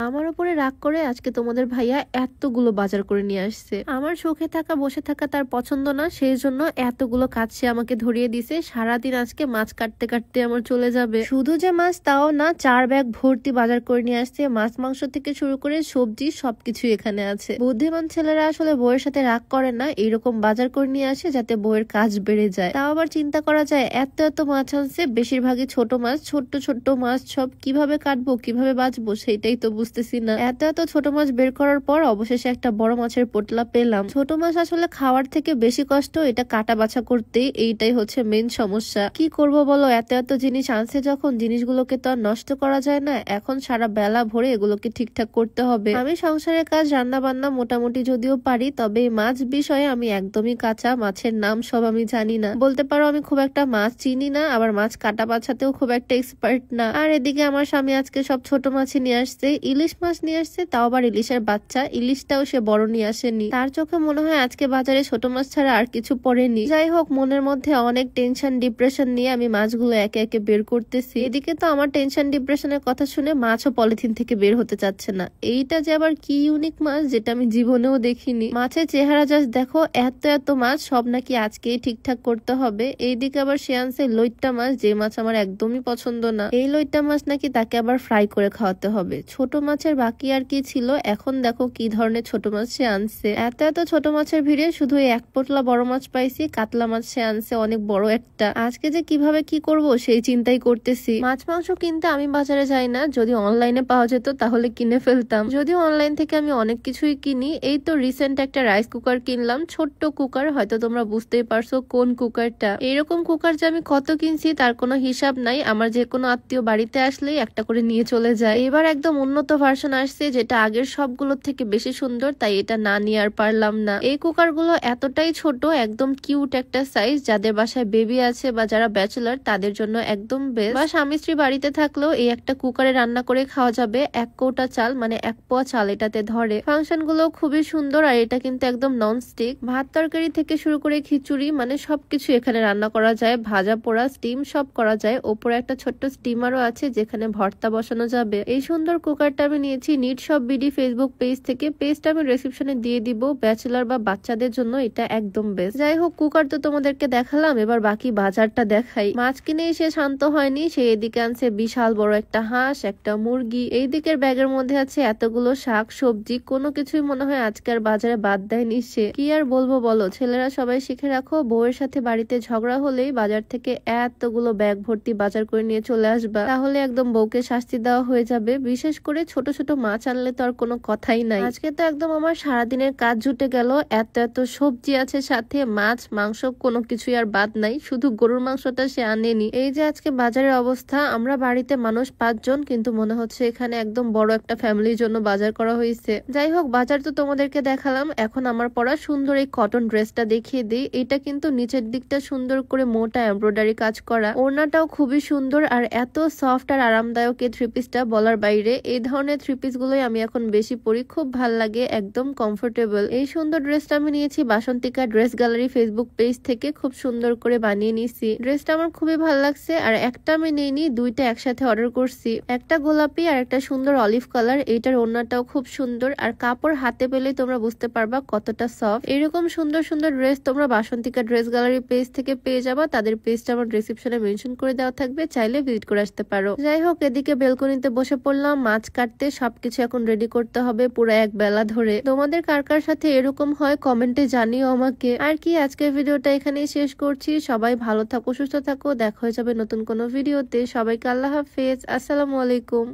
আমার উপরে রাগ করে আজকে তোমাদের ভাইয়া এতগুলো বাজার করে নিয়ে আসছে। আমার সুখে থাকা বসে থাকা তার পছন্দ না, সেই জন্য এতগুলো কাজ সে আমাকে ধরিয়ে দিছে। সারাদিন আজকে মাছ কাটতে কাটতে আমার চলে যাবে। শুধু যে মাছ তাও না, 4 ব্যাগ ভর্তি বাজার করে নিয়ে আসছে। মাছ মাংস থেকে শুরু করে সবজি সবকিছু এখানে আছে। বুদ্ধিমান ছেলেরা আসলে বউয়ের সাথে রাগ করে না, এইরকম বাজার করে নিয়ে আসে যাতে বউয়ের কাজ বেড়ে যায়। তাও আবার চিন্তা করা যায়, এত এত মাছ আনছে, বেশিরভাগই ছোট মাছ। ছোট্ট ছোট্ট মাছ সব কিভাবে কাটবো, কিভাবে বাঁচবো সেইটাই তো বুঝতেছি না। এত এত ছোট মাছ বের করার পর অবশেষে একটা বড় মাছের পোটলা পেলাম। ছোট মাছ আসলে খাওয়ার থেকে বেশি কষ্ট এটা কাটা বাছা করতে, এইটাই হচ্ছে মেন সমস্যা। কি করব বলো, এত এত জিনিস আনছে যখন, জিনিসগুলোকে তো আর নষ্ট করা যায় না। এখন সারা বেলা ভরে এগুলোকে ঠিকঠাক করতে হবে। আমি সংসারের কাজ রান্না বান্না মোটামুটি যদিও পারি, তবে মাছ বিষয়ে আমি একদমই কাঁচা। মাছের নাম সব আমি জানি না, বলতে পারো আমি খুব একটা মাছ চিনি না, আবার মাছ কাটা বাছাতেও খুব একটা এক্সপার্ট না। আর এদিকে আমার স্বামী আজকে সব ছোট মাছই নিয়ে আসছে। ইলিশ মাছ নিয়ে আসছে, তাও আবার ইলিশের বাচ্চা। ইলিশটাও সে বড় নিয়ে আসেনি। তার চোখে মনে হয় আজকে বাজারে ছোট মাছ ছাড়া আর কিছু পড়েনি। যাই হোক, মনের মধ্যে অনেক টেনশন ডিপ্রেশন নিয়ে আমি মাছগুলো একে একে বের করতেছি। এদিকে তো আমার টেনশন ডিপ্রেশনের কথা শুনে মাছও পলিথিন থেকে বের হতে চাচ্ছে না। এইটা যে আবার কি ইউনিক মাছ, যেটা আমি জীবনেও দেখিনি। মাছের চেহারা জাস্ট দেখো, এত এত মাছ সব নাকি আজকেই ঠিকঠাক করতে হবে। এইদিকে আবার সে আনছে লইট্টা মাছ, যে মাছ আমার একদমই পছন্দ না। এই লইট্টা মাছ নাকি তাকে আবার ফ্রাই করে খাওয়াতে হবে। ছোট মাছের বাকি আর কি ছিল, এখন দেখো কি ধরনের ছোট মাছ সে আনছে। এত এত ছোট মাছের ভিড়ে শুধু এক পোটলা বড় মাছ পাইছি। কাতলা মাছ সে আনছে অনেক বড় একটা। আজকে যে কিভাবে কি করব সেই চিন্তাই করতেছি। মাছ মাংস কিনতে আমি বাজারে যাই না, যদি অনলাইনে পাওয়া যেত তাহলে কিনে ফেলতাম। যদিও অনলাইন থেকে আমি অনেক কিছুই কিনি। এই তো রিসেন্ট একটা রাইস কুকার কিনলাম, ছোট্ট কুকার, হয়তো তোমরা বুঝতেই পারছো কোন কুকারটা। এরকম কুকার যে আমি কত কিনছি তার কোনো হিসাব নাই। আমার যে কোনো আত্মীয় বাড়িতে আসলেই একটা করে নিয়ে চলে যায়। এবার একদম উন্নত ভার্সন আসছে, যেটা আগের সবগুলোর থেকে বেশি সুন্দর, তাই এটা না নিয়ে আর পারলাম না। এই কুকার গুলো এতটাই ছোট, একদম কিউট একটা সাইজ। যাদের বাসায় বেবি আছে বা যারা ব্যাচেলার তাদের জন্য একদম বেস্ট। বা স্বামী স্ত্রী বাড়িতে থাকলেও এই একটা কুকারে রান্না করে খাওয়া যাবে। 1 কৌটা চাল মানে 1 পোয়া চাল এটাতে ধরে। ফাংশন গুলো খুবই সুন্দর, আর এটা কিন্তু একদম নন স্টিক। ভাত তরকারি থেকে শুরু করে খিচুড়ি মানে সবকিছু এখানে রান্না করা যায়। ভাজা পোড়া স্টিম সব করা যায়। ওপরে একটা ছোট্ট স্টিমারও আছে যেখানে ভর্তা বসানো যাবে। এই সুন্দর কুকারটা আমি নিয়েছি neat shop BD Facebook page থেকে। পেজটা আমি ডেসক্রিপশনে দিয়ে দিব। ব্যাচেলার বা বাচ্চাদের জন্য এটা একদম বেস্ট। যাই হোক, কুকার তো তোমাদেরকে দেখালাম, এবার বাকি বাজারটা দেখাই। মাছ কিনে এসে শান্ত হয়নি, সে এদিকে আনছে বিশাল বড় একটা হাঁস, একটা মুরগি। এই দিকের ব্যাগের মধ্যে আছে এতগুলো শাক সবজি, কোনো কিছুই মনে হয় আজকের বাজারে বাদ দেয়নি সে। কি আর বলবো বলো, ছেলেরা সবাই শিখে রাখো, বউয়ের সাথে বাড়িতে ঝগড়া হলেই বাজার থেকে এতগুলো ব্যাগ ভর্তি বাজার করে নিয়ে চলে আসবা, তাহলে একদম বউকে শাস্তি দেওয়া হয়ে যাবে। বিশেষ করে ছোট ছোট মাছ আনলে তো আর কোনো কথাই নাই। আজকে তো একদম আমার সারাদিনের কাজ জুটে গেল। এত এত সবজি আছে, সাথে মাছ মাংস কোনো কিছুই আর বাদ নাই। শুধু গরুর মাংসটা সে আনেনি। এই যে আজকে বাজারের অবস্থা, আমরা বাড়িতে মানুষ 5 জন, কিন্তু মনে হচ্ছে এখানে একদম বড় একটা ফ্যামিলির জন্য বাজার করা হয়েছে। যাই হোক, বাজার তো তোমাদেরকে দেখালাম, এখন আমার পরা সুন্দর এই কটন ড্রেসটা দেখিয়ে দিই। এটা কিন্তু নিচের দিকটা সুন্দর করে মোটা এমব্রয়ডারি কাজ করা, ওড়নাটাও খুবই সুন্দর, আর এত সফট আর আরামদায়ক এই থ্রি পিসটা বলার বাইরে। এই ধরনের থ্রি পিস গুলোই আমি এখন বেশি পরি, খুব ভাল লাগে, একদম কমফোর্টেবল। এই সুন্দর ড্রেসটা আমি নিয়েছি Basantika dress gallery Facebook page থেকে, খুব সুন্দর করে বানিয়ে নিয়েছি। ড্রেসটা আমার খুবই ভালো লাগছে, আর একটা আমি নিইনি, দুইটা একসাথে অর্ডার করছি। একটা গোলাপি আর একটা সুন্দর অলিভ কালার। এইটার ওড়নাটাও খুব সুন্দর, আর কাপড় হাতে পেলেই তোমরা বুঝতে পারবা কতটা সফট। এরকম সুন্দর সুন্দর ড্রেস তোমরা বাসন্তিকা ড্রেস গ্যালারি পেজ থেকে পেয়ে যাবা। তাদের পেজটা আমার ডেসক্রিপশনে মেনশন করে দেওয়া থাকবে, চাইলে ভিজিট করে আসতে পারো। যাই হোক, এদিকে বেলকনিতে বসে পড়লাম মাছ কাটতে। সবকিছু এখন রেডি করতে হবে পুরো এক বেলা ধরে। তোমাদের কার কার সাথে এরকম হয় কমেন্টে জানিও আমাকে। আর কি, আজকের ভিডিওটা এখানেই শেষ করছি। সবাই ভালো থাকো, সুস্থ থাকো, দেখা হয়ে যাবে নতুন কোনো ভিডিওতে। সবাইকে আল্লাহ হাফেজ, আসসালামু আলাইকুম।